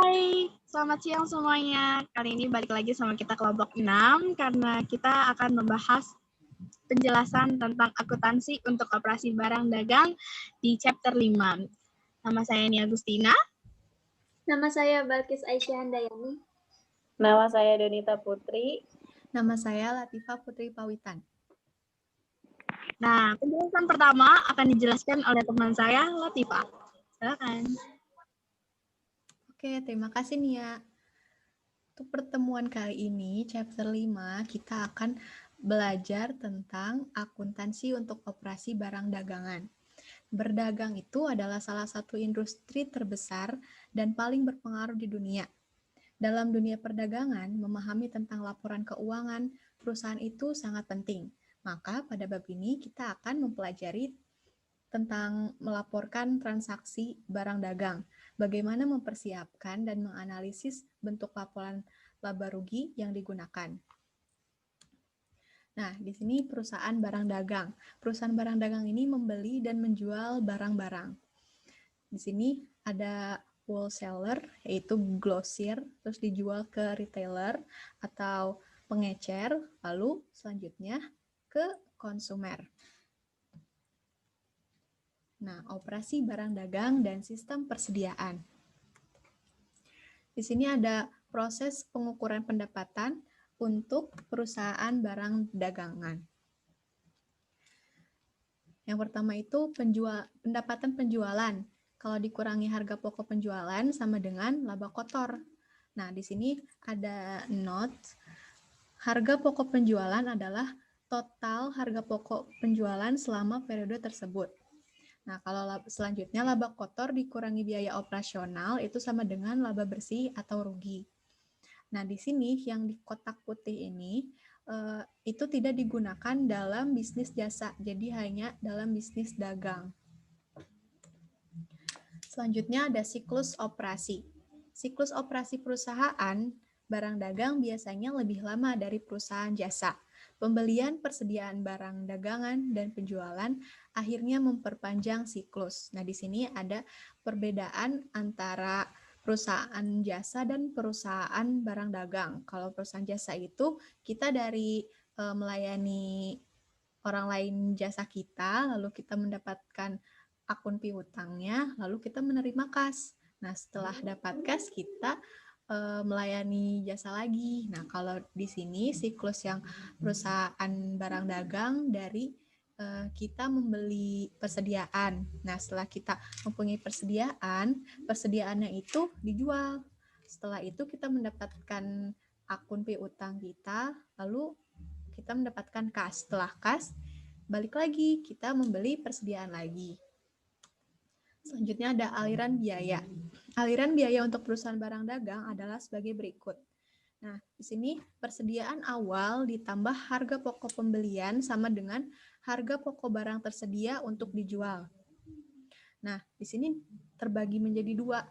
Hai, selamat siang semuanya. Kali ini balik lagi sama kita kelompok 6 karena kita akan membahas penjelasan tentang akuntansi untuk operasi barang dagang di chapter 5. Nama saya Nia Agustina. Nama saya Balkis Aisyah Handayani. Nama saya Donita Putri. Nama saya Latifah Putri Pawitan. Nah, penjelasan pertama akan dijelaskan oleh teman saya, Latifah. Silakan. Oke, terima kasih Nia. Untuk pertemuan kali ini, chapter 5, kita akan belajar tentang akuntansi untuk operasi barang dagangan. Berdagang itu adalah salah satu industri terbesar dan paling berpengaruh di dunia. Dalam dunia perdagangan, memahami tentang laporan keuangan perusahaan itu sangat penting. Maka pada bab ini kita akan mempelajari tentang melaporkan transaksi barang dagang, bagaimana mempersiapkan dan menganalisis bentuk laporan laba rugi yang digunakan. Nah, di sini perusahaan barang dagang. Perusahaan barang dagang ini membeli dan menjual barang-barang. Di sini ada wholesaler, yaitu grosir, terus dijual ke retailer atau pengecer, lalu selanjutnya ke konsumer. Nah, operasi barang dagang dan sistem persediaan. Di sini ada proses pengukuran pendapatan untuk perusahaan barang dagangan. Yang pertama itu pendapatan penjualan. Kalau dikurangi harga pokok penjualan sama dengan laba kotor. Nah, di sini ada note. Harga pokok penjualan adalah total harga pokok penjualan selama periode tersebut. Nah, kalau selanjutnya laba kotor dikurangi biaya operasional itu sama dengan laba bersih atau rugi. Nah, di sini yang di kotak putih ini itu tidak digunakan dalam bisnis jasa, jadi hanya dalam bisnis dagang. Selanjutnya ada siklus operasi. Siklus operasi perusahaan barang dagang biasanya lebih lama dari perusahaan jasa. Pembelian, persediaan barang dagangan, dan penjualan akhirnya memperpanjang siklus. Nah, di sini ada perbedaan antara perusahaan jasa dan perusahaan barang dagang. Kalau perusahaan jasa itu kita dari melayani orang lain jasa kita, lalu kita mendapatkan akun piutangnya, lalu kita menerima kas. Nah, setelah dapat kas, kita melayani jasa lagi. Nah, kalau di sini siklus yang perusahaan barang dagang dari kita membeli persediaan. Nah, setelah kita mempunyai persediaannya itu dijual. Setelah itu kita mendapatkan akun piutang kita, lalu kita mendapatkan kas. Setelah kas, balik lagi, kita membeli persediaan lagi. Selanjutnya ada aliran biaya. Aliran biaya untuk perusahaan barang dagang adalah sebagai berikut. Nah, di sini persediaan awal ditambah harga pokok pembelian sama dengan harga pokok barang tersedia untuk dijual. Nah, di sini terbagi menjadi dua.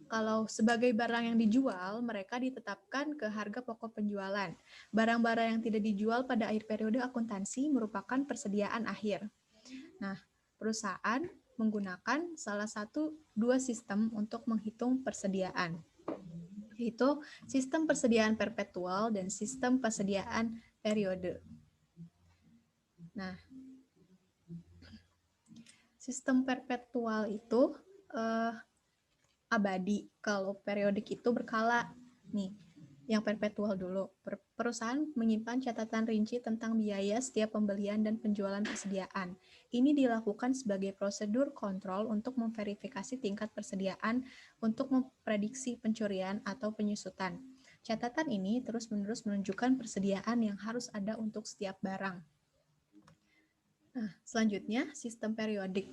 Kalau sebagai barang yang dijual, mereka ditetapkan ke harga pokok penjualan. Barang-barang yang tidak dijual pada akhir periode akuntansi merupakan persediaan akhir. Nah, perusahaan menggunakan salah satu dua sistem untuk menghitung persediaan, yaitu sistem persediaan perpetual dan sistem persediaan periode. Nah, sistem perpetual itu abadi, kalau periodik itu berkala. Nih, yang perpetual dulu. Perusahaan menyimpan catatan rinci tentang biaya setiap pembelian dan penjualan persediaan. Ini dilakukan sebagai prosedur kontrol untuk memverifikasi tingkat persediaan untuk memprediksi pencurian atau penyusutan. Catatan ini terus-menerus menunjukkan persediaan yang harus ada untuk setiap barang. Nah, selanjutnya sistem periodik.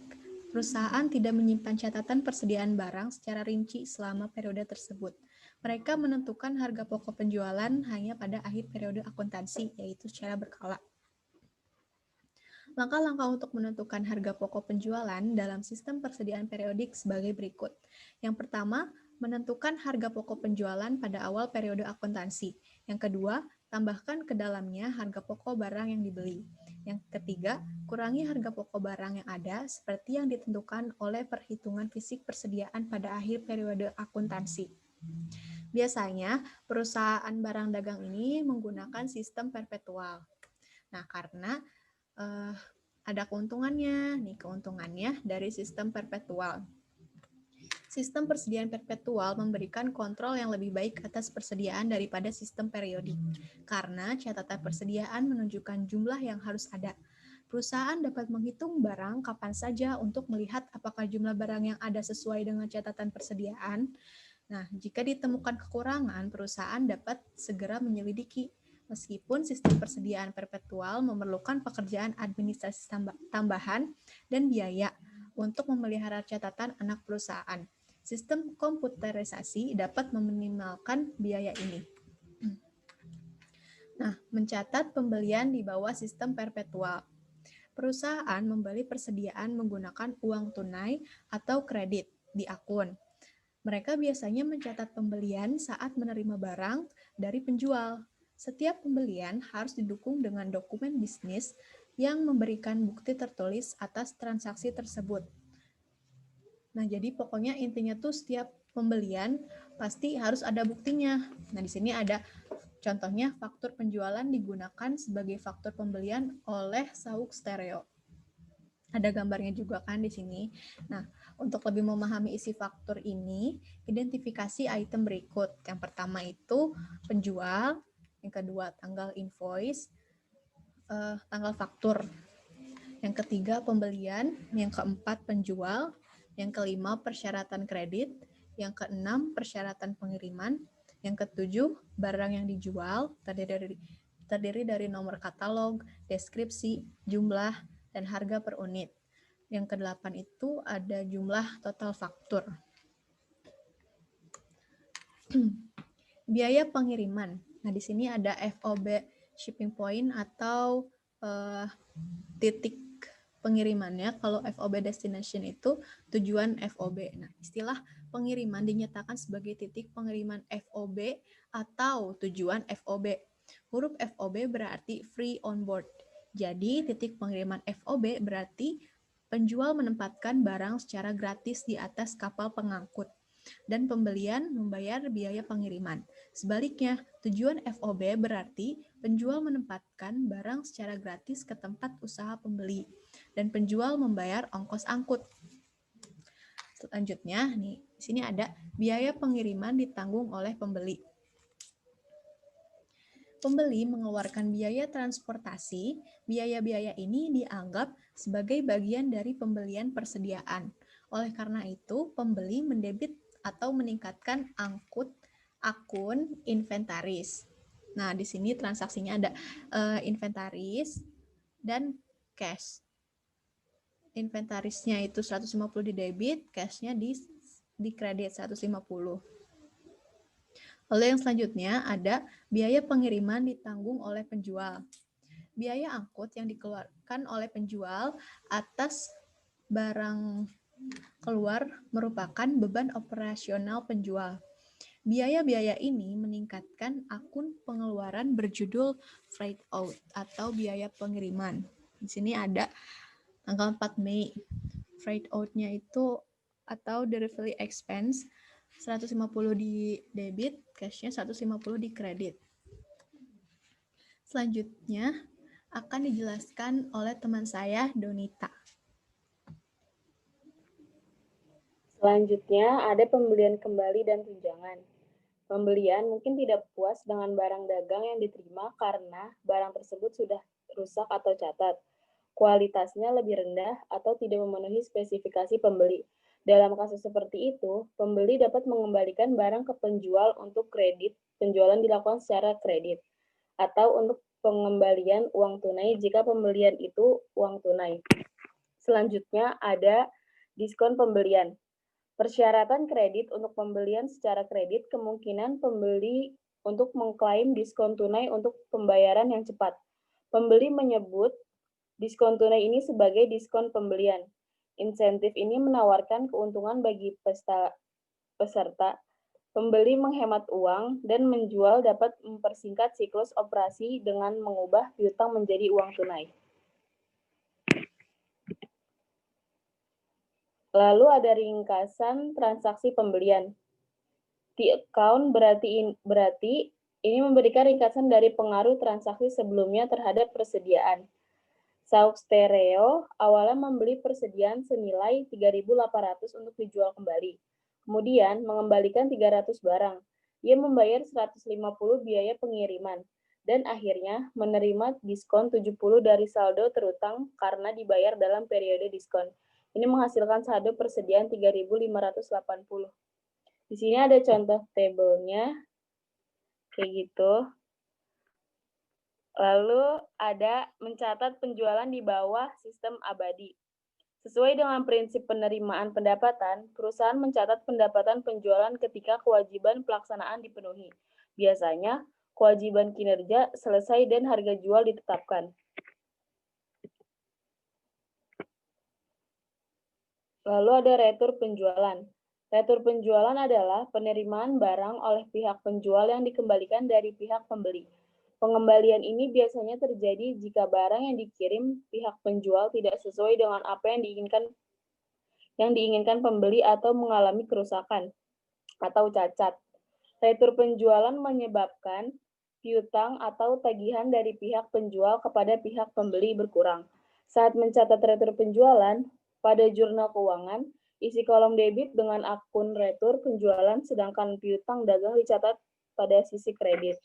Perusahaan tidak menyimpan catatan persediaan barang secara rinci selama periode tersebut. Mereka menentukan harga pokok penjualan hanya pada akhir periode akuntansi, yaitu secara berkala. Langkah-langkah untuk menentukan harga pokok penjualan dalam sistem persediaan periodik sebagai berikut. Yang pertama, menentukan harga pokok penjualan pada awal periode akuntansi. Yang kedua, tambahkan ke dalamnya harga pokok barang yang dibeli. Yang ketiga, kurangi harga pokok barang yang ada seperti yang ditentukan oleh perhitungan fisik persediaan pada akhir periode akuntansi. Biasanya perusahaan barang dagang ini menggunakan sistem perpetual. Nah, karena ada keuntungannya. Nih, keuntungannya dari sistem perpetual. Sistem persediaan perpetual memberikan kontrol yang lebih baik atas persediaan daripada sistem periodik. Karena catatan persediaan menunjukkan jumlah yang harus ada. Perusahaan dapat menghitung barang kapan saja untuk melihat apakah jumlah barang yang ada sesuai dengan catatan persediaan. Nah, jika ditemukan kekurangan, perusahaan dapat segera menyelidiki. Meskipun sistem persediaan perpetual memerlukan pekerjaan administrasi tambahan dan biaya untuk memelihara catatan anak perusahaan, sistem komputerisasi dapat meminimalkan biaya ini. Nah, mencatat pembelian di bawah sistem perpetual. Perusahaan membeli persediaan menggunakan uang tunai atau kredit di akun. Mereka biasanya mencatat pembelian saat menerima barang dari penjual. Setiap pembelian harus didukung dengan dokumen bisnis yang memberikan bukti tertulis atas transaksi tersebut. Nah, jadi pokoknya intinya tuh setiap pembelian pasti harus ada buktinya. Nah, di sini ada contohnya faktur penjualan digunakan sebagai faktur pembelian oleh Sauk Stereo. Ada gambarnya juga kan di sini. Nah, untuk lebih memahami isi faktur ini, identifikasi item berikut. Yang pertama itu penjual, yang kedua tanggal invoice, tanggal faktur. Yang ketiga pembelian, yang keempat penjual, yang kelima persyaratan kredit, yang keenam persyaratan pengiriman, yang ketujuh barang yang dijual terdiri dari nomor katalog, deskripsi, jumlah, dan harga per unit. Yang kedelapan itu ada jumlah total faktur. Biaya pengiriman. Nah, di sini ada FOB shipping point atau titik pengirimannya. Kalau FOB destination itu tujuan FOB. Nah, istilah pengiriman dinyatakan sebagai titik pengiriman FOB atau tujuan FOB. Huruf FOB berarti free on board. Jadi, titik pengiriman FOB berarti penjual menempatkan barang secara gratis di atas kapal pengangkut dan pembelian membayar biaya pengiriman. Sebaliknya, tujuan FOB berarti penjual menempatkan barang secara gratis ke tempat usaha pembeli dan penjual membayar ongkos angkut. Selanjutnya, nih, di sini ada biaya pengiriman ditanggung oleh pembeli. Pembeli mengeluarkan biaya transportasi, biaya-biaya ini dianggap sebagai bagian dari pembelian persediaan. Oleh karena itu, pembeli mendebit atau meningkatkan akun inventaris. Nah, di sini transaksinya ada inventaris dan cash. Inventarisnya itu 150 di debit, cashnya di kredit 150. Lalu yang selanjutnya ada biaya pengiriman ditanggung oleh penjual. Biaya angkut yang dikeluarkan oleh penjual atas barang keluar merupakan beban operasional penjual. Biaya-biaya ini meningkatkan akun pengeluaran berjudul freight out atau biaya pengiriman. Di sini ada tanggal 4 Mei. Freight out-nya itu atau delivery expense 150 di debit, cash-nya 150 di kredit. Selanjutnya akan dijelaskan oleh teman saya, Donita. Selanjutnya ada pembelian kembali dan tunjangan. Pembelian mungkin tidak puas dengan barang dagang yang diterima karena barang tersebut sudah rusak atau cacat, kualitasnya lebih rendah atau tidak memenuhi spesifikasi pembeli. Dalam kasus seperti itu, pembeli dapat mengembalikan barang ke penjual untuk kredit, penjualan dilakukan secara kredit, atau untuk pengembalian uang tunai jika pembelian itu uang tunai. Selanjutnya ada diskon pembelian. Persyaratan kredit untuk pembelian secara kredit kemungkinan pembeli untuk mengklaim diskon tunai untuk pembayaran yang cepat. Pembeli menyebut diskon tunai ini sebagai diskon pembelian. Insentif ini menawarkan keuntungan bagi peserta. Pembeli menghemat uang dan menjual dapat mempersingkat siklus operasi dengan mengubah piutang menjadi uang tunai. Lalu ada ringkasan transaksi pembelian. T-account berarti ini memberikan ringkasan dari pengaruh transaksi sebelumnya terhadap persediaan. Sauk Stereo awalnya membeli persediaan senilai 3.800 untuk dijual kembali. Kemudian mengembalikan 300 barang. Ia membayar 150 biaya pengiriman dan akhirnya menerima diskon 70 dari saldo terutang karena dibayar dalam periode diskon. Ini menghasilkan saldo persediaan 3.580. Di sini ada contoh tabelnya kayak gitu. Lalu ada mencatat penjualan di bawah sistem abadi. Sesuai dengan prinsip penerimaan pendapatan, perusahaan mencatat pendapatan penjualan ketika kewajiban pelaksanaan dipenuhi. Biasanya, kewajiban kinerja selesai dan harga jual ditetapkan. Lalu ada retur penjualan. Retur penjualan adalah penerimaan barang oleh pihak penjual yang dikembalikan dari pihak pembeli. Pengembalian ini biasanya terjadi jika barang yang dikirim pihak penjual tidak sesuai dengan apa yang diinginkan pembeli atau mengalami kerusakan atau cacat. Retur penjualan menyebabkan piutang atau tagihan dari pihak penjual kepada pihak pembeli berkurang. Saat mencatat retur penjualan, pada jurnal keuangan, isi kolom debit dengan akun retur penjualan, sedangkan piutang dagang dicatat pada sisi kredit.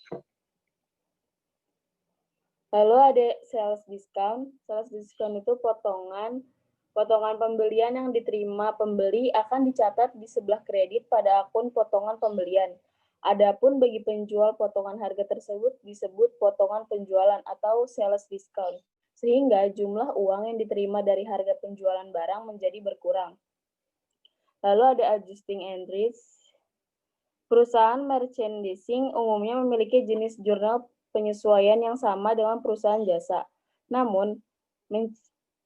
Lalu ada sales discount. Sales discount itu potongan pembelian yang diterima pembeli akan dicatat di sebelah kredit pada akun potongan pembelian. Adapun bagi penjual, potongan harga tersebut disebut potongan penjualan atau sales discount, sehingga jumlah uang yang diterima dari harga penjualan barang menjadi berkurang. Lalu ada adjusting entries. Perusahaan merchandising umumnya memiliki jenis jurnal penyesuaian yang sama dengan perusahaan jasa. Namun,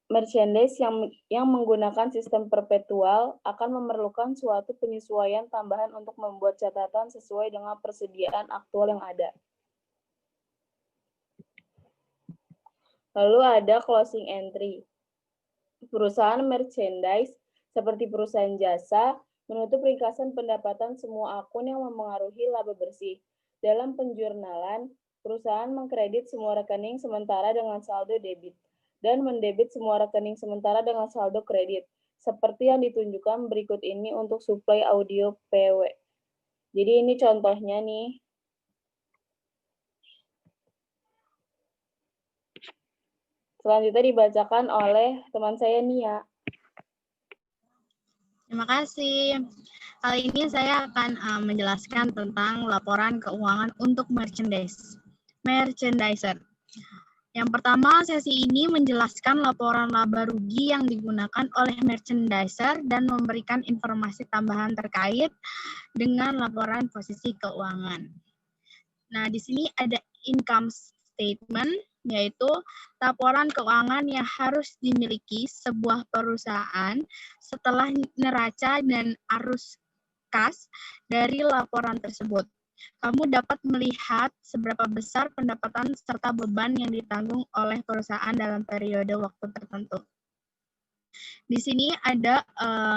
merchandise yang menggunakan sistem perpetual akan memerlukan suatu penyesuaian tambahan untuk membuat catatan sesuai dengan persediaan aktual yang ada. Lalu ada closing entry. Perusahaan merchandise seperti perusahaan jasa menutup ringkasan pendapatan semua akun yang mempengaruhi laba bersih. Dalam penjurnalan, perusahaan mengkredit semua rekening sementara dengan saldo debit dan mendebit semua rekening sementara dengan saldo kredit, seperti yang ditunjukkan berikut ini untuk suplai audio PW. Jadi ini contohnya nih. Selanjutnya dibacakan oleh teman saya Nia. Terima kasih. Kali ini saya akan menjelaskan tentang laporan keuangan untuk merchandiser. Yang pertama, sesi ini menjelaskan laporan laba rugi yang digunakan oleh merchandiser dan memberikan informasi tambahan terkait dengan laporan posisi keuangan. Nah, di sini ada income statement, yaitu laporan keuangan yang harus dimiliki sebuah perusahaan setelah neraca dan arus kas dari laporan tersebut. Kamu dapat melihat seberapa besar pendapatan serta beban yang ditanggung oleh perusahaan dalam periode waktu tertentu. Di sini ada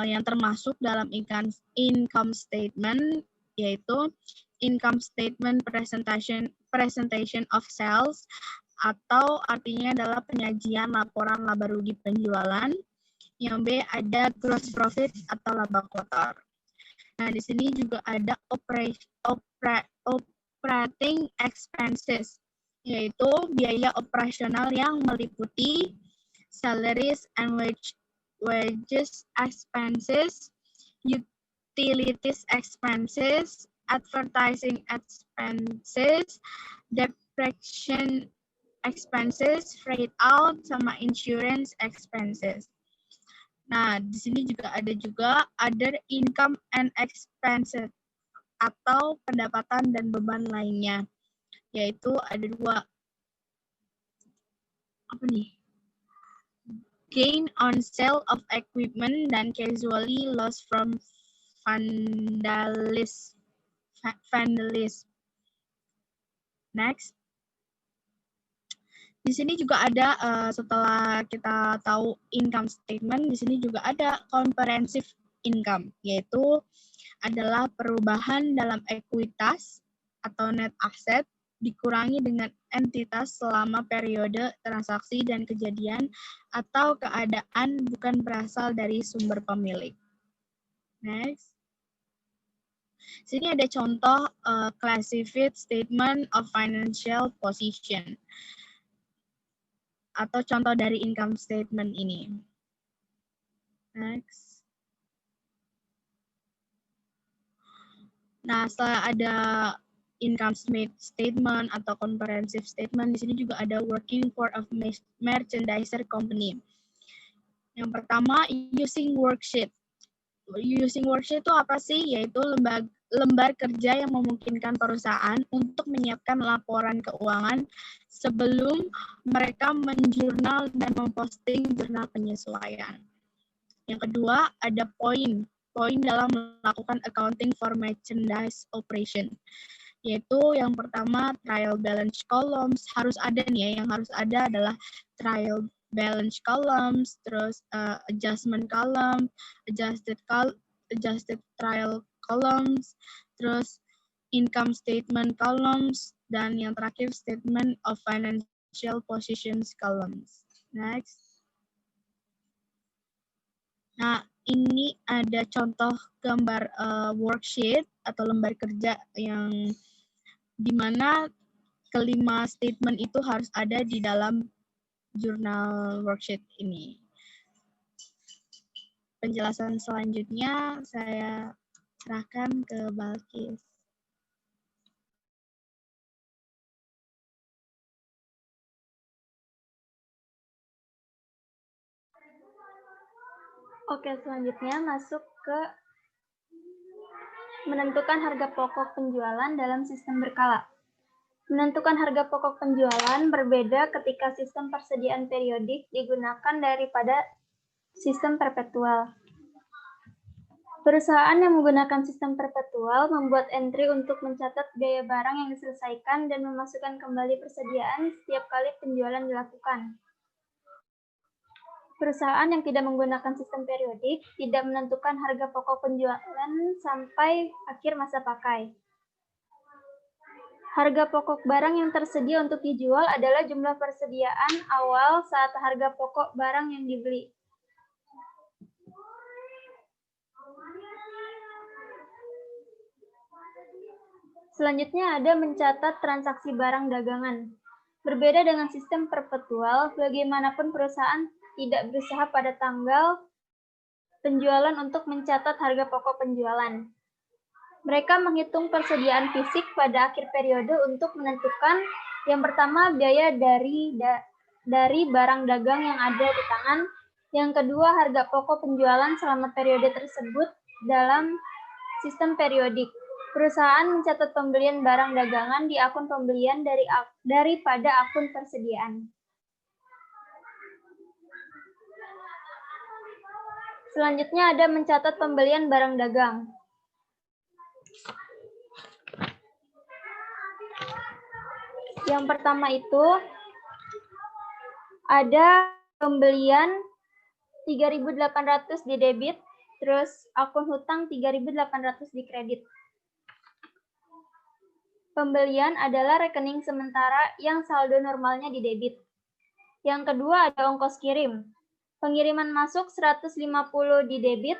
yang termasuk dalam income statement, yaitu income statement presentation of sales, atau artinya adalah penyajian laporan laba rugi penjualan. Yang B ada gross profit atau laba kotor. Nah, di sini juga ada operating expenses, yaitu biaya operasional yang meliputi salaries and wages expenses, utilities expenses, advertising expenses, depreciation expenses, freight out, sama insurance expenses. Nah, di sini juga ada other income and expenses atau pendapatan dan beban lainnya, yaitu ada dua. Apa nih? Gain on sale of equipment dan casualty loss from vandalism. Next. Di sini juga ada, setelah kita tahu income statement, di sini juga ada comprehensive income, yaitu adalah perubahan dalam ekuitas atau net asset dikurangi dengan entitas selama periode transaksi dan kejadian atau keadaan bukan berasal dari sumber pemilik. Next. Sini ada contoh classified statement of financial position atau contoh dari income statement ini. Next. Nah, setelah ada income statement atau comprehensive statement, di sini juga ada working for a merchandiser company. Yang pertama, using worksheet. Using worksheet itu apa sih? Yaitu lembar kerja yang memungkinkan perusahaan untuk menyiapkan laporan keuangan sebelum mereka menjurnal dan memposting jurnal penyesuaian. Yang kedua, ada poin dalam melakukan accounting for merchandise operation. Yaitu yang pertama, trial balance columns. Harus ada nih ya, yang harus ada adalah trial balance columns, terus adjustment column, adjusted trial columns, terus income statement columns, dan yang terakhir statement of financial positions columns. Next. Nah, ini ada contoh gambar worksheet atau lembar kerja yang dimana kelima statement itu harus ada di dalam jurnal worksheet ini. Penjelasan selanjutnya saya serahkan ke Balkis. Oke, selanjutnya masuk ke menentukan harga pokok penjualan dalam sistem berkala. Menentukan harga pokok penjualan berbeda ketika sistem persediaan periodik digunakan daripada sistem perpetual. Perusahaan yang menggunakan sistem perpetual membuat entry untuk mencatat biaya barang yang diselesaikan dan memasukkan kembali persediaan setiap kali penjualan dilakukan. Perusahaan yang tidak menggunakan sistem periodik tidak menentukan harga pokok penjualan sampai akhir masa pakai. Harga pokok barang yang tersedia untuk dijual adalah jumlah persediaan awal saat harga pokok barang yang dibeli. Selanjutnya ada mencatat transaksi barang dagangan. Berbeda dengan sistem perpetual, bagaimanapun perusahaan tidak berusaha pada tanggal penjualan untuk mencatat harga pokok penjualan. Mereka menghitung persediaan fisik pada akhir periode untuk menentukan yang pertama biaya dari barang dagang yang ada di tangan, yang kedua harga pokok penjualan selama periode tersebut dalam sistem periodik. Perusahaan mencatat pembelian barang dagangan di akun pembelian daripada akun persediaan. Selanjutnya ada mencatat pembelian barang dagang. Yang pertama itu ada pembelian 3.800 di debit, terus akun hutang 3.800 di kredit. Pembelian adalah rekening sementara yang saldo normalnya di debit. Yang kedua ada ongkos kirim. Pengiriman masuk 150 di debit,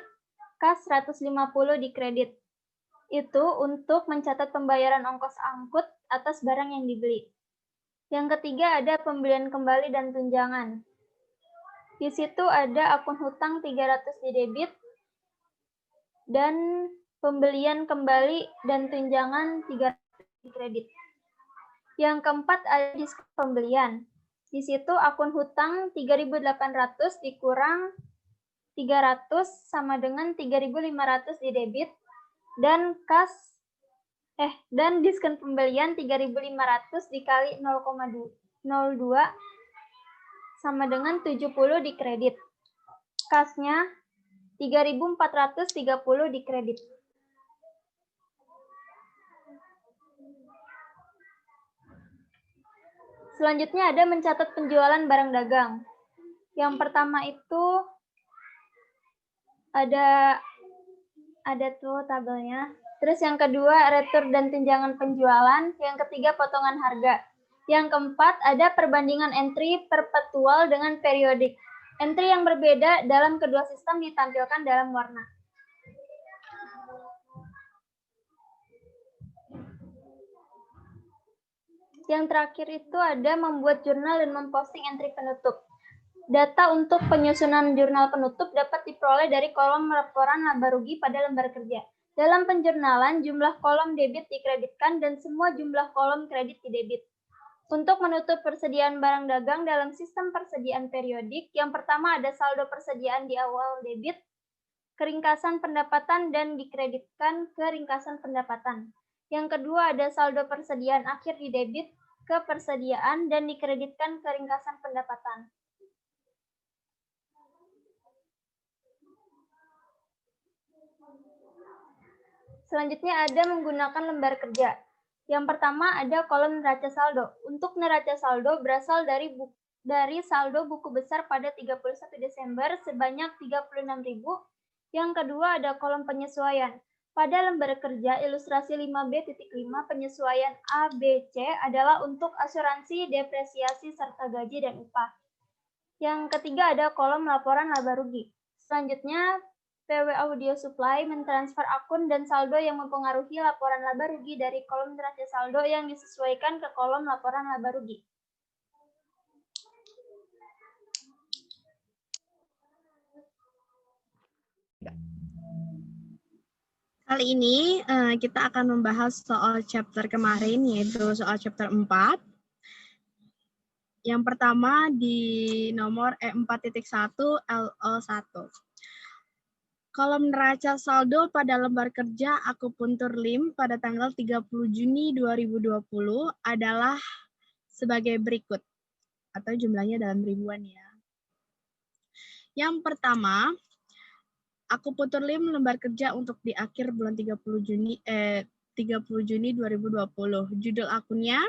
kas 150 di kredit. Itu untuk mencatat pembayaran ongkos angkut atas barang yang dibeli. Yang ketiga ada pembelian kembali dan tunjangan. Di situ ada akun hutang 300 di debit dan pembelian kembali dan tunjangan 300 di kredit. Yang keempat ada diskon pembelian. Di situ akun hutang 3.800 dikurang 300 sama dengan 3.500 di debit dan dan diskon pembelian 3.500 dikali 0,02 sama dengan 70 di kredit. Kasnya 3.430 di kredit. Selanjutnya ada mencatat penjualan barang dagang. Yang pertama itu ada Ada tuh tabelnya. Terus yang kedua, retur dan tunjangan penjualan. Yang ketiga, potongan harga. Yang keempat, ada perbandingan entry perpetual dengan periodik. Entry yang berbeda dalam kedua sistem ditampilkan dalam warna. Yang terakhir itu ada membuat jurnal dan memposting entry penutup. Data untuk penyusunan jurnal penutup dapat diperoleh dari kolom laporan laba rugi pada lembar kerja. Dalam penjurnalan, jumlah kolom debit dikreditkan dan semua jumlah kolom kredit didebit. Untuk menutup persediaan barang dagang dalam sistem persediaan periodik, yang pertama ada saldo persediaan di awal debit, keringkasan pendapatan dan dikreditkan ke ringkasan pendapatan. Yang kedua ada saldo persediaan akhir di debit ke persediaan dan dikreditkan ke ringkasan pendapatan. Selanjutnya ada menggunakan lembar kerja. Yang pertama ada kolom neraca saldo. Untuk neraca saldo berasal dari saldo buku besar pada 31 Desember sebanyak 36.000. Yang kedua ada kolom penyesuaian. Pada lembar kerja ilustrasi 5B.5 penyesuaian A, B, C adalah untuk asuransi, depresiasi, serta gaji dan upah. Yang ketiga ada kolom laporan laba rugi. Selanjutnya PW Audio Supply mentransfer akun dan saldo yang mempengaruhi laporan laba rugi dari kolom neraca saldo yang disesuaikan ke kolom laporan laba rugi. Kali ini kita akan membahas soal chapter kemarin, yaitu soal chapter 4. Yang pertama di nomor E4.1 LO1. Kolom neraca saldo pada lembar kerja akupuntur LIM pada tanggal 30 Juni 2020 adalah sebagai berikut, atau jumlahnya dalam ribuan ya. Yang pertama, akupuntur LIM lembar kerja untuk di akhir bulan 30 Juni 2020. Judul akunnya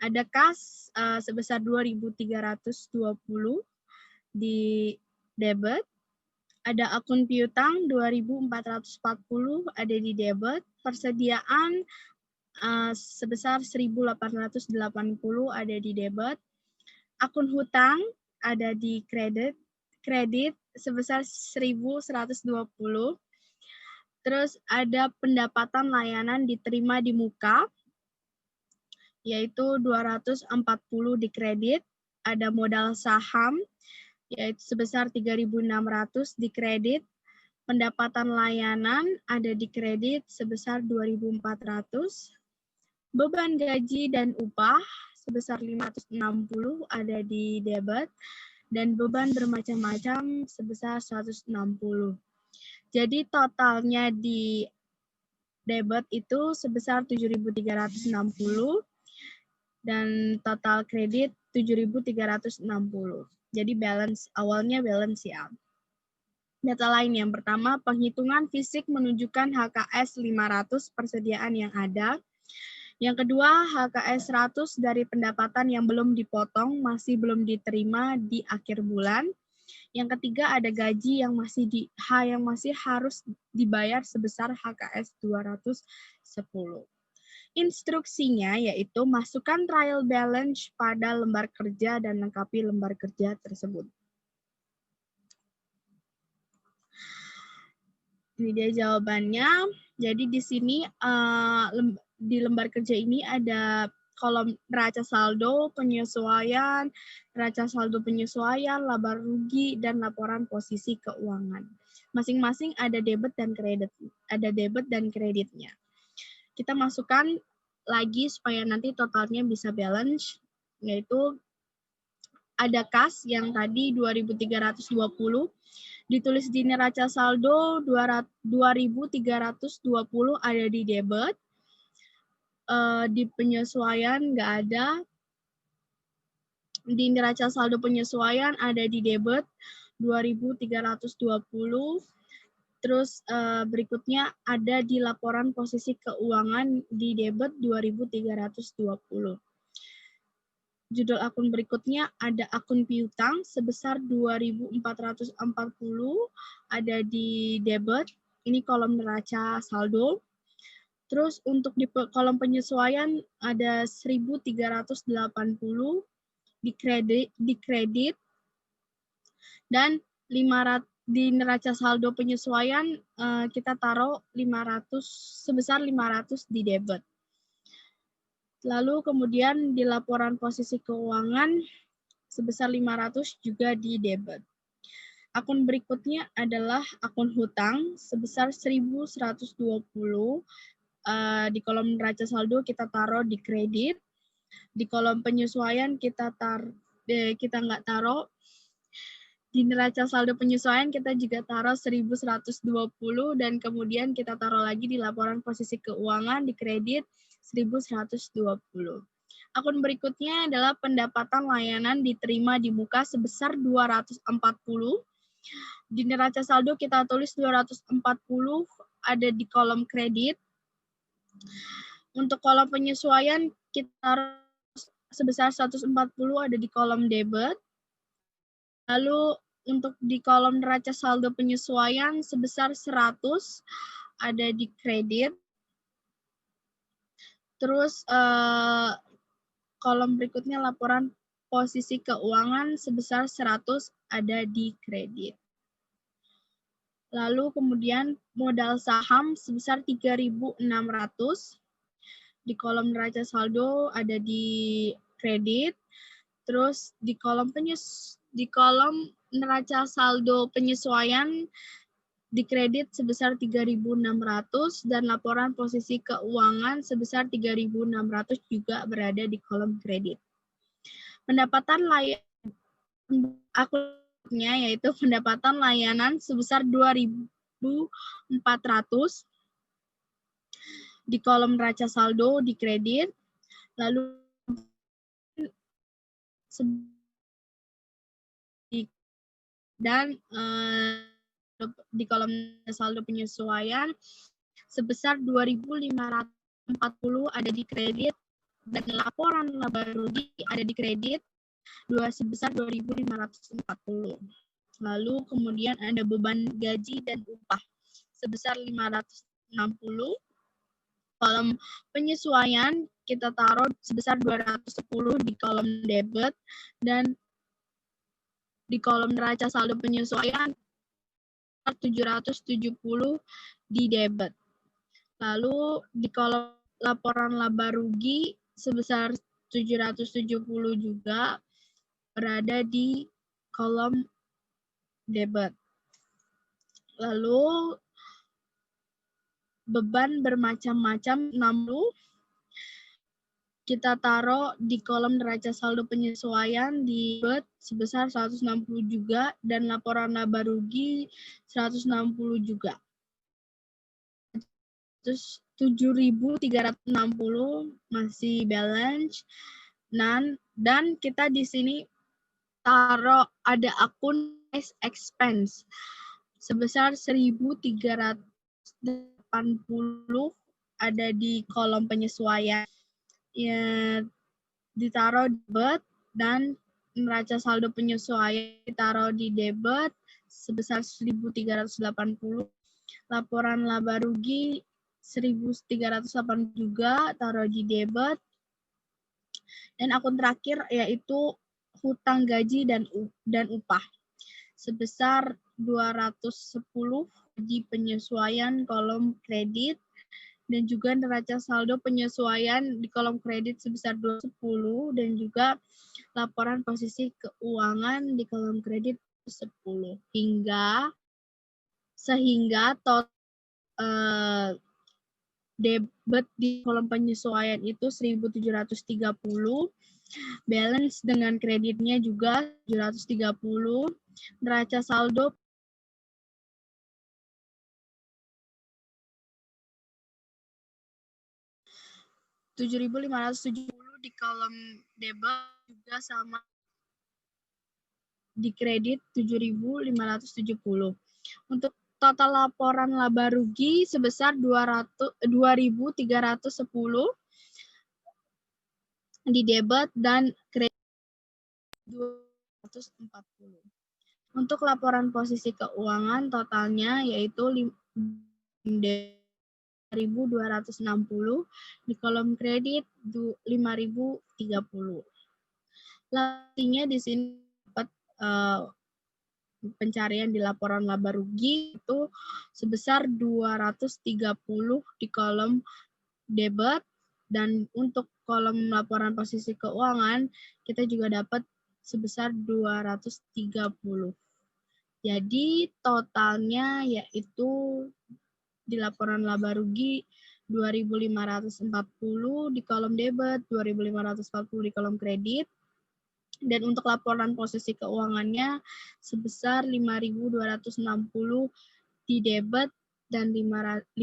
ada kas sebesar 2.320 di debit. Ada akun piutang 2.440 ada di debit, persediaan sebesar 1.880 ada di debit, akun hutang ada di kredit sebesar 1.120, terus ada pendapatan layanan diterima di muka, yaitu 240 di kredit, ada modal saham, yaitu sebesar 3.600 di kredit, pendapatan layanan ada di kredit sebesar 2.400, beban gaji dan upah sebesar 560 ada di debit, dan beban bermacam-macam sebesar 160. Jadi totalnya di debit itu sebesar 7.360 dan total kredit 7.360. Jadi balance awalnya balance ya. Data lain yang pertama, penghitungan fisik menunjukkan HKS 500 persediaan yang ada. Yang kedua, HKS 100 dari pendapatan yang belum dipotong masih belum diterima di akhir bulan. Yang ketiga, ada gaji yang masih harus dibayar sebesar HKS 210. Instruksinya yaitu masukkan trial balance pada lembar kerja dan lengkapi lembar kerja tersebut. Ini dia jawabannya. Jadi di sini di lembar kerja ini ada kolom neraca saldo, penyesuaian, neraca saldo penyesuaian, laba rugi, dan laporan posisi keuangan. Masing-masing ada debit dan kreditnya. Kita masukkan lagi supaya nanti totalnya bisa balance, yaitu ada kas yang tadi 2.320, ditulis di neraca saldo 2.320 ada di debit, di penyesuaian nggak ada, di neraca saldo penyesuaian ada di debit 2.320, terus berikutnya ada di laporan posisi keuangan di debit 2.320. Judul akun berikutnya ada akun piutang sebesar 2.440 ada di debit, ini kolom neraca saldo. Terus untuk di kolom penyesuaian ada 1.380 di kredit dan 500 di neraca saldo penyesuaian kita taruh 500 sebesar 500 di debit. Lalu kemudian di laporan posisi keuangan sebesar 500 juga di debit. Akun berikutnya adalah akun hutang sebesar 1.120 di kolom neraca saldo kita taruh di kredit. Di kolom penyesuaian kita nggak taruh. Di neraca saldo penyesuaian kita juga taruh 1.120 dan kemudian kita taruh lagi di laporan posisi keuangan di kredit 1.120. Akun berikutnya adalah pendapatan layanan diterima di muka sebesar 240. Di neraca saldo kita tulis 240 ada di kolom kredit. Untuk kolom penyesuaian kita taruh sebesar 140 ada di kolom debit. Lalu untuk di kolom neraca saldo penyesuaian sebesar 100 ada di kredit. Terus kolom berikutnya laporan posisi keuangan sebesar 100 ada di kredit. Lalu kemudian modal saham sebesar 3.600 di kolom neraca saldo ada di kredit. Terus di kolom neraca saldo penyesuaian di kredit sebesar 3.600 dan laporan posisi keuangan sebesar 3.600 juga berada di kolom kredit. Pendapatan akunnya yaitu pendapatan layanan sebesar 2.400 di kolom neraca saldo di kredit. Lalu dan di kolom saldo penyesuaian sebesar 2.540 ada di kredit dan laporan laba rugi ada di kredit sebesar 2.540. Lalu kemudian ada beban gaji dan upah sebesar 560. Kolom penyesuaian kita taruh sebesar 210 di kolom debit dan di kolom neraca saldo penyesuaian 770 di debit. Lalu di kolom laporan laba rugi sebesar 770 juga berada di kolom debit. Lalu beban bermacam-macam 60 kita taruh di kolom neraca saldo penyesuaian di debit sebesar 160 juga dan laporan laba rugi 160 juga. Terus 7.360 masih balance dan kita di sini taruh ada akun expense sebesar 1.380 ada di kolom penyesuaian. Ya, ditaruh debit dan neraca saldo penyesuaian ditaruh di debit sebesar 1.380. Laporan laba rugi 1.380 juga taruh di debit. Dan akun terakhir yaitu hutang gaji dan upah sebesar 210 di penyesuaian kolom kredit. Dan juga neraca saldo penyesuaian di kolom kredit sebesar 210 dan juga laporan posisi keuangan di kolom kredit 10 sehingga total debit di kolom penyesuaian itu 1.730, balance dengan kreditnya juga 730, neraca saldo 7.570 di kolom debit juga sama di kredit 7.570. Untuk total laporan laba rugi sebesar 2.310 di debit dan kredit 240. Untuk laporan posisi keuangan totalnya yaitu 5.260, di kolom kredit 5.030. Lainnya di sini dapat pencarian di laporan laba rugi itu sebesar 230 di kolom debit, dan untuk kolom laporan posisi keuangan kita juga dapat sebesar 230. Jadi totalnya yaitu di laporan laba rugi 2.540 di kolom debit, 2.540 di kolom kredit, dan untuk laporan posisi keuangannya sebesar 5.260 di debit dan 5.260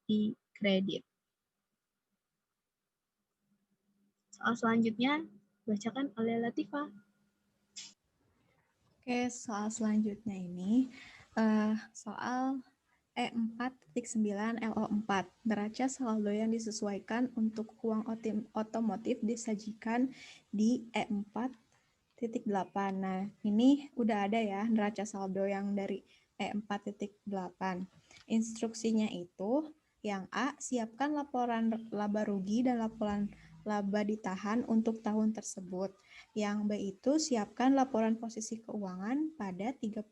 di kredit. Soal selanjutnya bacakan oleh Latifah. Oke, soal selanjutnya ini soal E4.9 LO4. Neraca saldo yang disesuaikan untuk uang otomotif disajikan di E4.8. Nah, ini udah ada ya neraca saldo yang dari E4.8. Instruksinya itu, yang A, siapkan laporan laba rugi dan laporan laba ditahan untuk tahun tersebut. Yang B itu, siapkan laporan posisi keuangan pada 31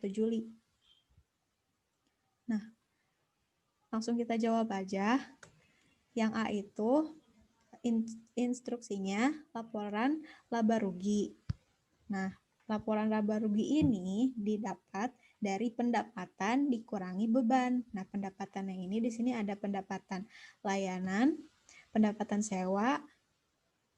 Juli. Nah, langsung kita jawab aja. Yang A itu instruksinya laporan laba rugi. Nah, laporan laba rugi ini didapat dari pendapatan dikurangi beban. Nah, pendapatannya ini di sini ada pendapatan layanan, pendapatan sewa,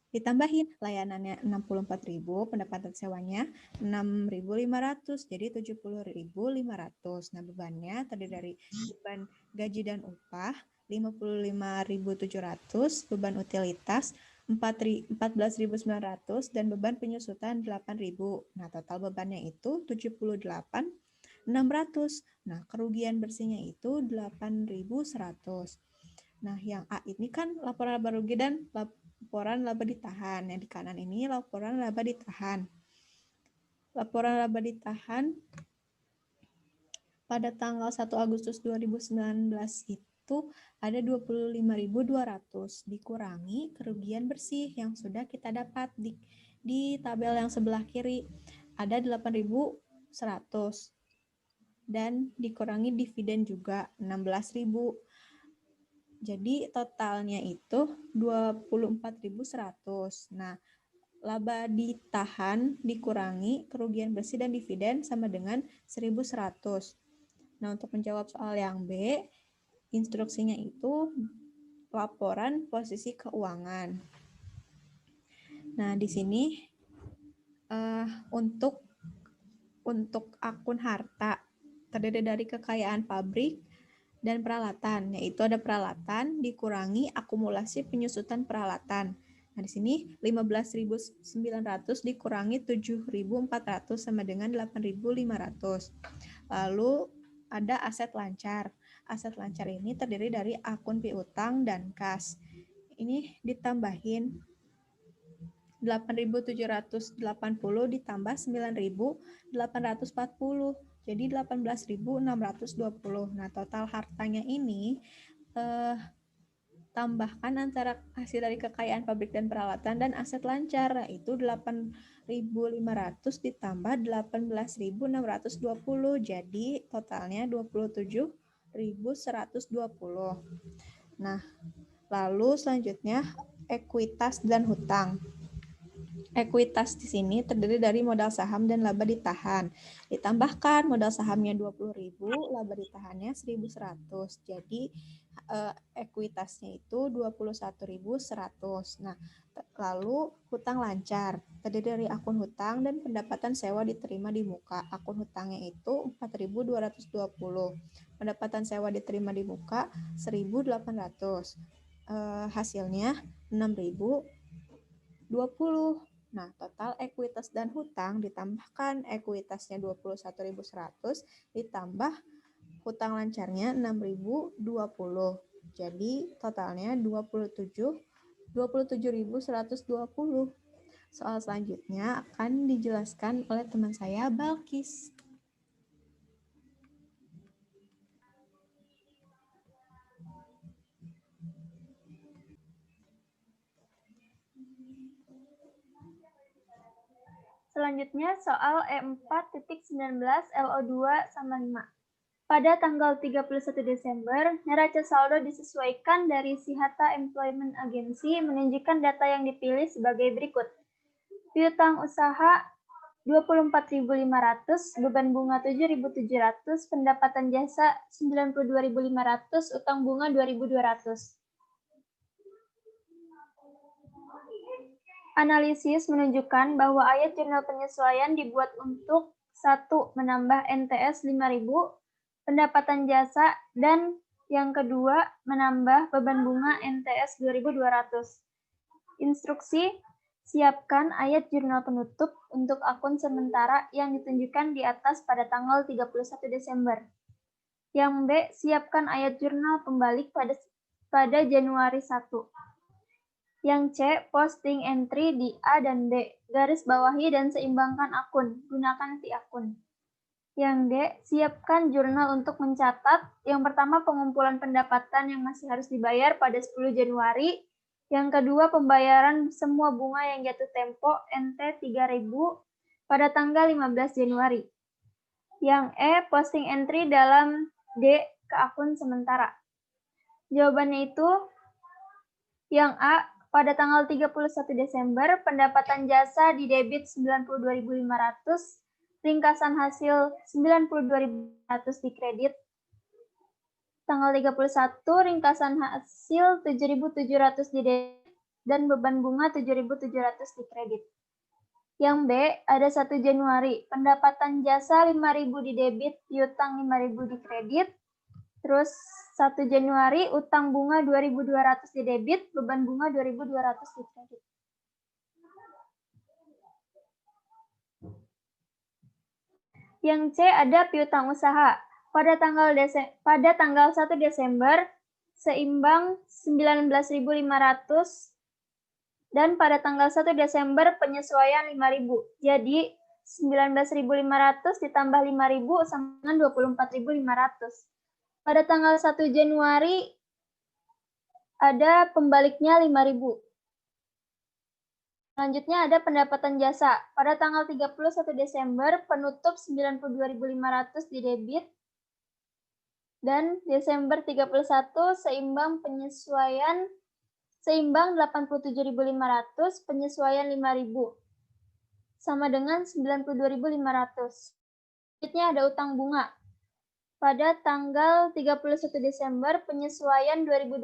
ditambahin layanannya 64.000, pendapatan sewanya 6.500, jadi 70.500. Nah, bebannya terdiri dari beban gaji dan upah 55.700, beban utilitas 14.900, dan beban penyusutan 8.000. Nah, total bebannya itu 78.600. Nah, kerugian bersihnya itu 8.100. Nah, yang A ini kan laporan laba rugi dan laporan laba ditahan. Yang di kanan ini laporan laba ditahan. Laporan laba ditahan pada tanggal 1 Agustus 2019 itu ada 25.200 dikurangi kerugian bersih yang sudah kita dapat di tabel yang sebelah kiri ada 8.100 dan dikurangi dividen juga 16.000. Jadi totalnya itu 24.100. Nah, laba ditahan dikurangi kerugian bersih dan dividen sama dengan 1.100. Nah, untuk menjawab soal yang B, instruksinya itu laporan posisi keuangan. Nah, di sini untuk akun harta terdiri dari kekayaan pabrik dan peralatan, yaitu ada peralatan dikurangi akumulasi penyusutan peralatan. Nah, di sini 15.900 dikurangi 7.400 sama dengan 8.500. Lalu ada aset lancar. Aset lancar ini terdiri dari akun piutang dan kas. Ini ditambahin 8.780 ditambah 9.840. Jadi 18.620. Nah, total hartanya ini tambahkan antara hasil dari kekayaan pabrik dan peralatan dan aset lancar, yaitu 8.500 ditambah 18.620. Jadi totalnya 27.120. Nah, lalu selanjutnya ekuitas dan hutang. Ekuitas di sini terdiri dari modal saham dan laba ditahan. Ditambahkan modal sahamnya 20.000, laba ditahannya 1.100. Jadi ekuitasnya itu 21.100. Nah, lalu hutang lancar terdiri dari akun hutang dan pendapatan sewa diterima di muka. Akun hutangnya itu 4.220. Pendapatan sewa diterima di muka 1.800. Hasilnya 6.020. Nah, total ekuitas dan hutang ditambahkan ekuitasnya 21.100 ditambah hutang lancarnya 6.020. Jadi totalnya 27.120. Soal selanjutnya akan dijelaskan oleh teman saya Balkis. Selanjutnya soal E4.19 LO2 sama 5. Pada tanggal 31 Desember, neraca saldo disesuaikan dari Sihata Employment Agency menunjukkan data yang dipilih sebagai berikut. Piutang usaha 24.500, beban bunga 7.700, pendapatan jasa 92.500, utang bunga 2.200. Analisis menunjukkan bahwa ayat jurnal penyesuaian dibuat untuk 1. Menambah NTS 5.000, pendapatan jasa, dan yang kedua, menambah beban bunga NTS 2.200. Instruksi, siapkan ayat jurnal penutup untuk akun sementara yang ditunjukkan di atas pada tanggal 31 Desember. Yang B, siapkan ayat jurnal pembalik pada Januari 1. Yang C, posting entry di A dan B, garis bawahi dan seimbangkan akun, gunakan akun. Yang D, siapkan jurnal untuk mencatat, yang pertama pengumpulan pendapatan yang masih harus dibayar pada 10 Januari, yang kedua pembayaran semua bunga yang jatuh tempo NT 3.000 pada tanggal 15 Januari. Yang E, posting entry dalam D ke akun sementara. Jawabannya itu yang A, pada tanggal 31 Desember, pendapatan jasa di debit 92.500, ringkasan hasil 92.500 di kredit. Tanggal 31, ringkasan hasil 7.700 di debit dan beban bunga 7.700 di kredit. Yang B, ada 1 Januari, pendapatan jasa 5.000 di debit, piutang 5.000 di kredit. Terus 1 Januari, utang bunga 2.200 di debit, beban bunga 2.200 di kredit. Yang C, ada piutang usaha. Pada tanggal 1 Desember, seimbang 19.500, dan pada tanggal 1 Desember penyesuaian 5.000. Jadi 19.500 ditambah 5.000 sama dengan 24.500. Pada tanggal 1 Januari ada pembaliknya 5.000. Selanjutnya ada pendapatan jasa. Pada tanggal 31 Desember penutup 92.500 di debit dan Desember 31 seimbang 87.500, penyesuaian 5.000 sama dengan 92.500. Selanjutnya ada utang bunga. Pada tanggal 31 Desember penyesuaian 2.200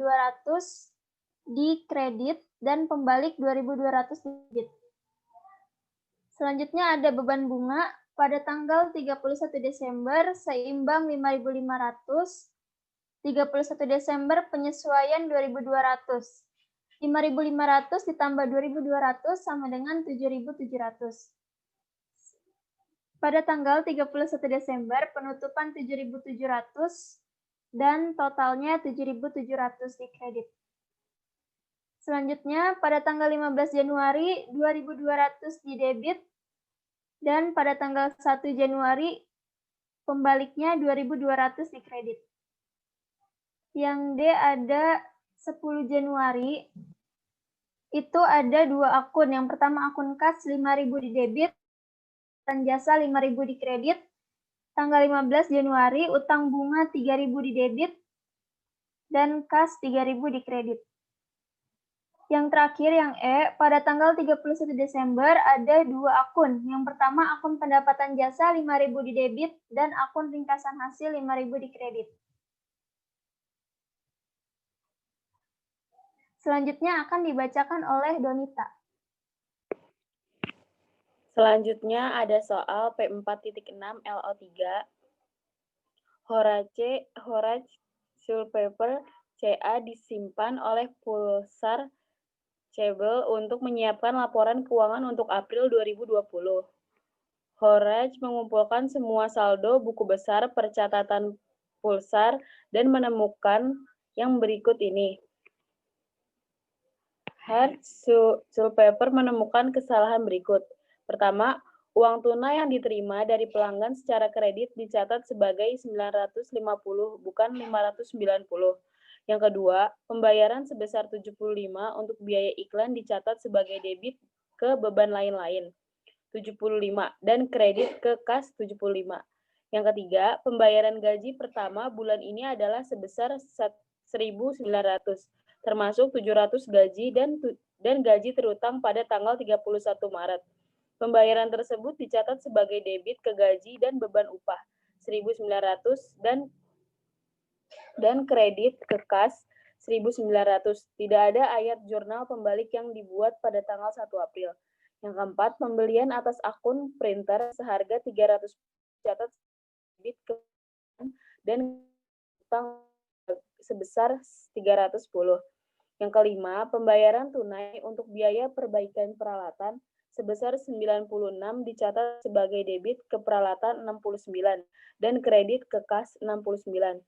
di kredit dan pembalik 2.200 di debit. Selanjutnya ada beban bunga. Pada tanggal 31 Desember seimbang 5.500, 31 Desember penyesuaian 2.200. 5.500 ditambah 2.200 sama dengan 7.700. Pada tanggal 31 Desember penutupan 7.700 dan totalnya 7.700 di kredit. Selanjutnya pada tanggal 15 Januari 2.200 di debit dan pada tanggal 1 Januari pembaliknya 2.200 di kredit. Yang D ada 10 Januari, itu ada 2 akun. Yang pertama akun kas 5.000 di debit, dan jasa 5.000 di kredit. Tanggal 15 Januari, utang bunga 3.000 di debit, dan kas 3.000 di kredit. Yang terakhir, yang E, pada tanggal 31 Desember ada 2 akun. Yang pertama akun pendapatan jasa 5.000 di debit, dan akun ringkasan hasil 5.000 di kredit. Selanjutnya akan dibacakan oleh Donita. Selanjutnya ada soal P4.6 LO3. Horace Sulpaper CA disimpan oleh Pulsar Cebel untuk menyiapkan laporan keuangan untuk April 2020. Horace mengumpulkan semua saldo buku besar percatatan Pulsar dan menemukan yang berikut ini. Sulpaper menemukan kesalahan berikut. Pertama, uang tunai yang diterima dari pelanggan secara kredit dicatat sebagai 950, bukan 590. Yang kedua, pembayaran sebesar 75 untuk biaya iklan dicatat sebagai debit ke beban lain-lain. 75 dan kredit ke kas 75. Yang ketiga, pembayaran gaji pertama bulan ini adalah sebesar 1.900, termasuk 700 gaji dan gaji terutang pada tanggal 31 Maret. Pembayaran tersebut dicatat sebagai debit ke gaji dan beban upah 1.900 dan kredit ke kas 1.900. Tidak ada ayat jurnal pembalik yang dibuat pada tanggal 1 April. Yang keempat, pembelian atas akun printer seharga 300 dicatat debit ke dan utang sebesar 310. Yang kelima, pembayaran tunai untuk biaya perbaikan peralatan sebesar 96 dicatat sebagai debit ke peralatan 69 dan kredit ke kas 69.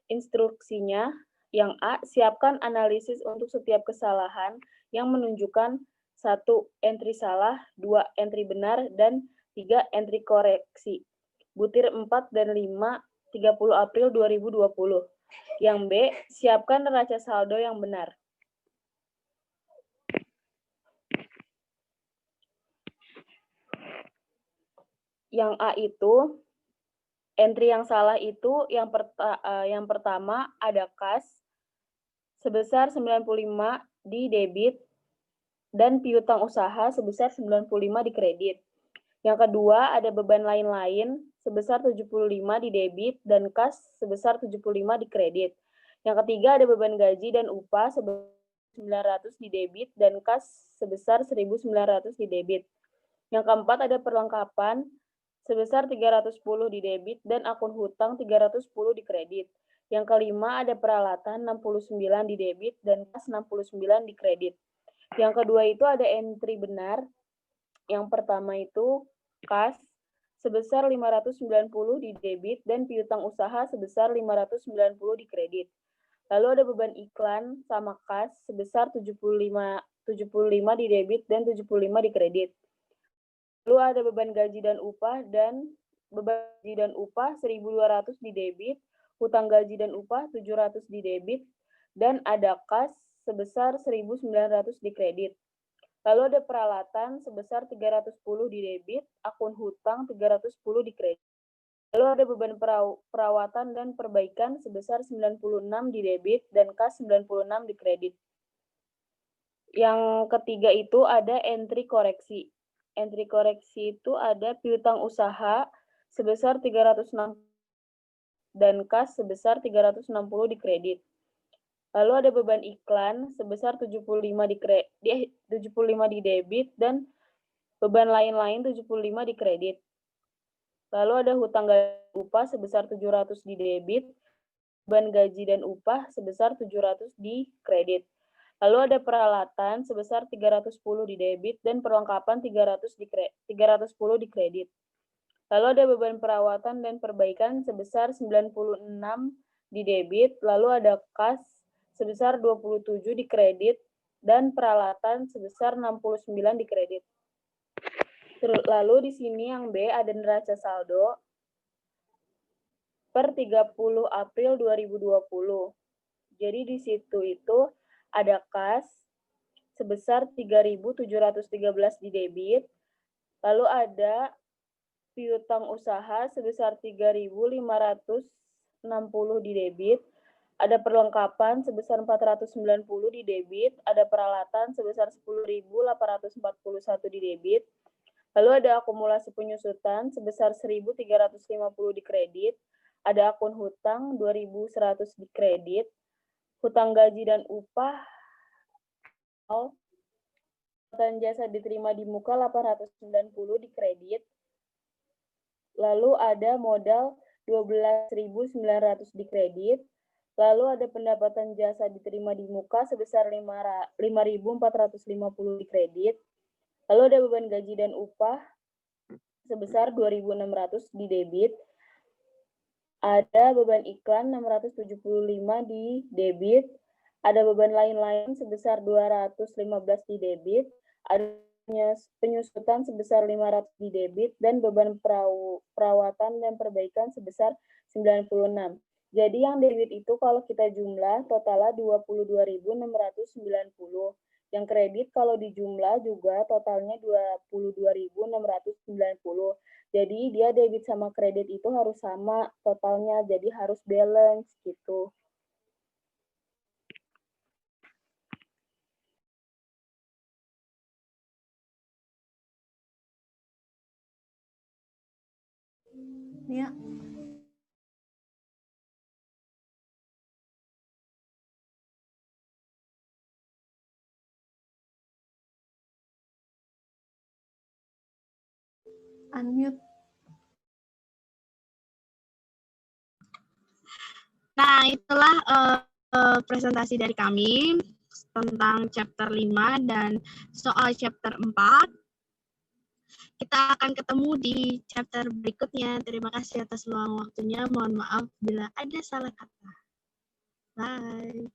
Instruksinya, yang A, siapkan analisis untuk setiap kesalahan yang menunjukkan 1. Entry salah, 2. Entry benar, dan 3. Entry koreksi. Butir 4 dan 5, 30 April 2020. Yang B, siapkan neraca saldo yang benar. Yang A itu, entry yang salah itu yang pertama ada kas sebesar 95 di debit dan piutang usaha sebesar 95 di kredit. Yang kedua ada beban lain-lain sebesar 75 di debit dan kas sebesar 75 di kredit. Yang ketiga ada beban gaji dan upah sebesar 900 di debit dan kas sebesar 1.900 di debit. Yang keempat ada perlengkapan sebesar 310 di debit dan akun hutang 310 di kredit. Yang kelima ada peralatan 69 di debit dan kas 69 di kredit. Yang kedua itu ada entry benar. Yang pertama itu kas sebesar 590 di debit dan piutang usaha sebesar 590 di kredit. Lalu ada beban iklan sama kas sebesar 75 di debit dan 75 di kredit. Lalu ada beban gaji dan upah 1.200 di debit, hutang gaji dan upah 700 di debit, dan ada kas sebesar 1.900 di kredit. Lalu ada peralatan sebesar 310 di debit, akun hutang 310 di kredit. Lalu ada beban perawatan dan perbaikan sebesar 96 di debit dan kas 96 di kredit. Yang ketiga itu ada entry koreksi. Entry koreksi itu ada piutang usaha sebesar 360 dan kas sebesar 360 di kredit. Lalu ada beban iklan sebesar 75 di debit dan beban lain-lain 75 di kredit. Lalu ada hutang gaji upah sebesar 700 di debit, beban gaji dan upah sebesar 700 di kredit. Lalu ada peralatan sebesar 310 di debit dan perlengkapan 310 di kredit. Lalu ada beban perawatan dan perbaikan sebesar 96 di debit, lalu ada kas sebesar 27 di kredit dan peralatan sebesar 69 di kredit. Lalu di sini yang B ada neraca saldo per 30 April 2020. Jadi di situ itu ada kas sebesar 3.713 di debit, lalu ada piutang usaha sebesar 3.560 di debit, ada perlengkapan sebesar 490 di debit, ada peralatan sebesar 10.841 di debit, lalu ada akumulasi penyusutan sebesar 1.350 di kredit, ada akun hutang 2.100 di kredit, hutang gaji dan upah dan jasa diterima di muka 890 di kredit. Lalu ada modal 12.900 di kredit. Lalu ada pendapatan jasa diterima di muka sebesar 5.450 di kredit. Lalu ada beban gaji dan upah sebesar 2.600 di debit. Ada beban iklan 675 di debit. Ada beban lain-lain sebesar 215 di debit, ada penyusutan sebesar 500 di debit, dan beban perawatan dan perbaikan sebesar 96. Jadi yang debit itu kalau kita jumlah totalnya 22.690. Yang kredit kalau di jumlah juga totalnya 22.690. Jadi dia debit sama kredit itu harus sama totalnya, jadi harus balance gitu. Ya. Unmute. Nah, itulah presentasi dari kami tentang chapter 5 dan soal chapter 4. Kita akan ketemu di chapter berikutnya. Terima kasih atas luang waktunya. Mohon maaf bila ada salah kata. Bye.